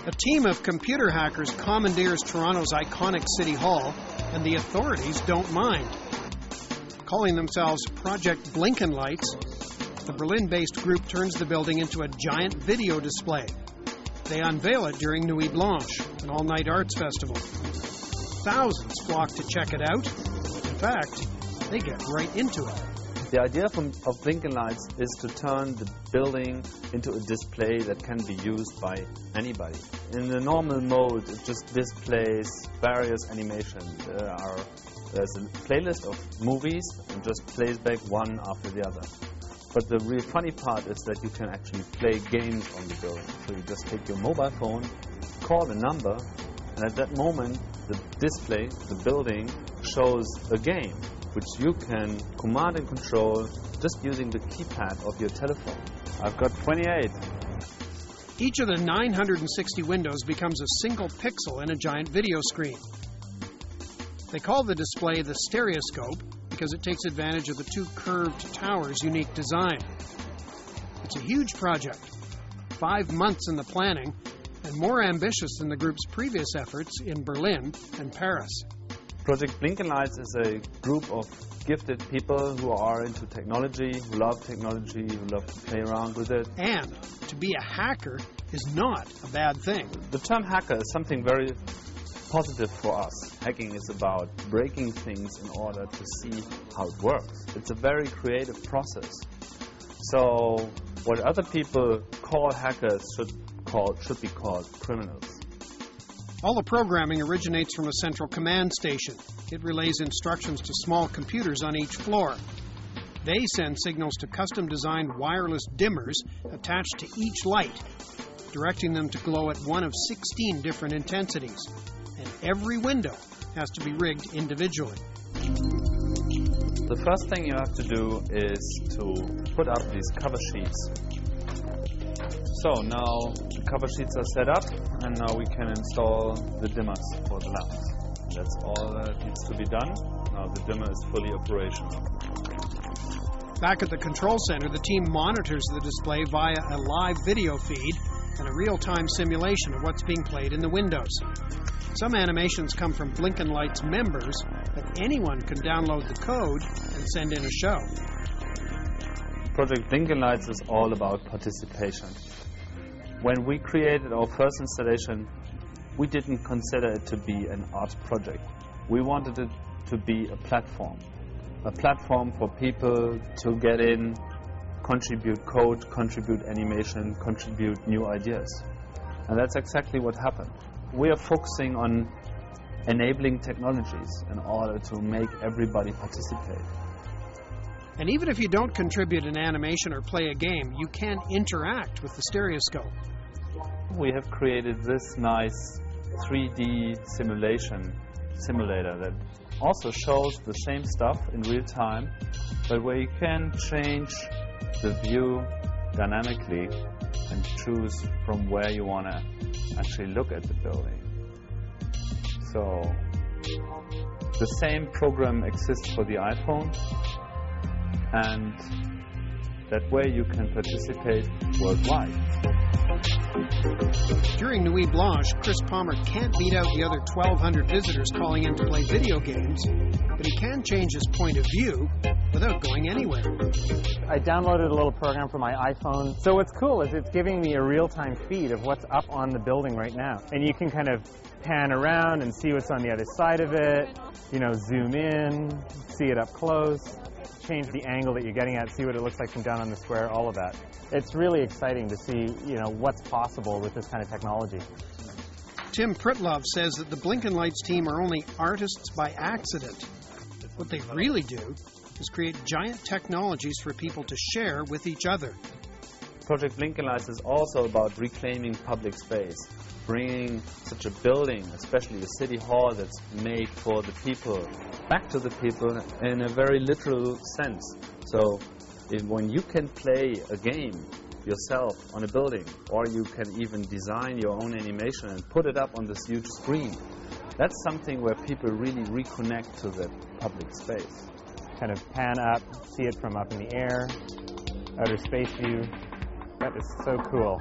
A team of computer hackers commandeers Toronto's iconic City Hall, and the authorities don't mind. Calling themselves Project Blinkenlights, the Berlin-based group turns the building into a giant video display. They unveil it during Nuit Blanche, an all-night arts festival. Thousands flock to check it out. In fact, they get right into it. The idea of Blinkenlights is to turn the building into a display that can be used by anybody. In the normal mode, it just displays various animations. There's a playlist of movies and just plays back one after the other. But the real funny part is that you can actually play games on the building. So you just take your mobile phone, call a number, and at that moment, the display, the building, shows a game which you can command and control just using the keypad of your telephone. I've got 28. Each of the 960 windows becomes a single pixel in a giant video screen. They call the display the stereoscope because it takes advantage of the two curved towers' unique design. It's a huge project, 5 months in the planning, and more ambitious than the group's previous efforts in Berlin and Paris. Project Blinkenlights is a group of gifted people who are into technology, who love technology, who love to play around with it. And to be a hacker is not a bad thing. The term hacker is something very positive for us. Hacking is about breaking things in order to see how it works. It's a very creative process. So what other people call hackers should be called criminals. All the programming originates from a central command station. It relays instructions to small computers on each floor. They send signals to custom-designed wireless dimmers attached to each light, directing them to glow at one of 16 different intensities. And every window has to be rigged individually. The first thing you have to do is to put up these cover sheets. So now the cover sheets are set up, and now we can install the dimmers for the lamps. That's all that needs to be done. Now the dimmer is fully operational. Back at the control center, the team monitors the display via a live video feed and a real-time simulation of what's being played in the windows. Some animations come from Blinkenlights members, but anyone can download the code and send in a show. Project Blinkenlights is all about participation. When we created our first installation, we didn't consider it to be an art project. We wanted it to be a platform for people to get in, contribute code, contribute animation, contribute new ideas. And that's exactly what happened. We are focusing on enabling technologies in order to make everybody participate. And even if you don't contribute an animation or play a game, you can interact with the stereoscope. We have created this nice 3D simulator that also shows the same stuff in real time, but where you can change the view dynamically and choose from where you want to actually look at the building. So the same program exists for the iPhone, and that way you can participate worldwide. During Nuit Blanche, Chris Palmer can't beat out the other 1,200 visitors calling in to play video games, but he can change his point of view without going anywhere. I downloaded a little program for my iPhone. So what's cool is it's giving me a real-time feed of what's up on the building right now. And you can kind of pan around and see what's on the other side of it, you know, zoom in, see it up close, change the angle that you're getting at, see what it looks like from down on the square, all of that. It's really exciting to see, you know, what's possible with this kind of technology. Tim Pritlove says that the Blinkenlights team are only artists by accident. What they really do is create giant technologies for people to share with each other. Project Blinkenlights is also about reclaiming public space, bringing such a building, especially a city hall that's made for the people, back to the people in a very literal sense. So when you can play a game yourself on a building, or you can even design your own animation and put it up on this huge screen, that's something where people really reconnect to the public space. Kind of pan up, see it from up in the air, outer space view. That is so cool.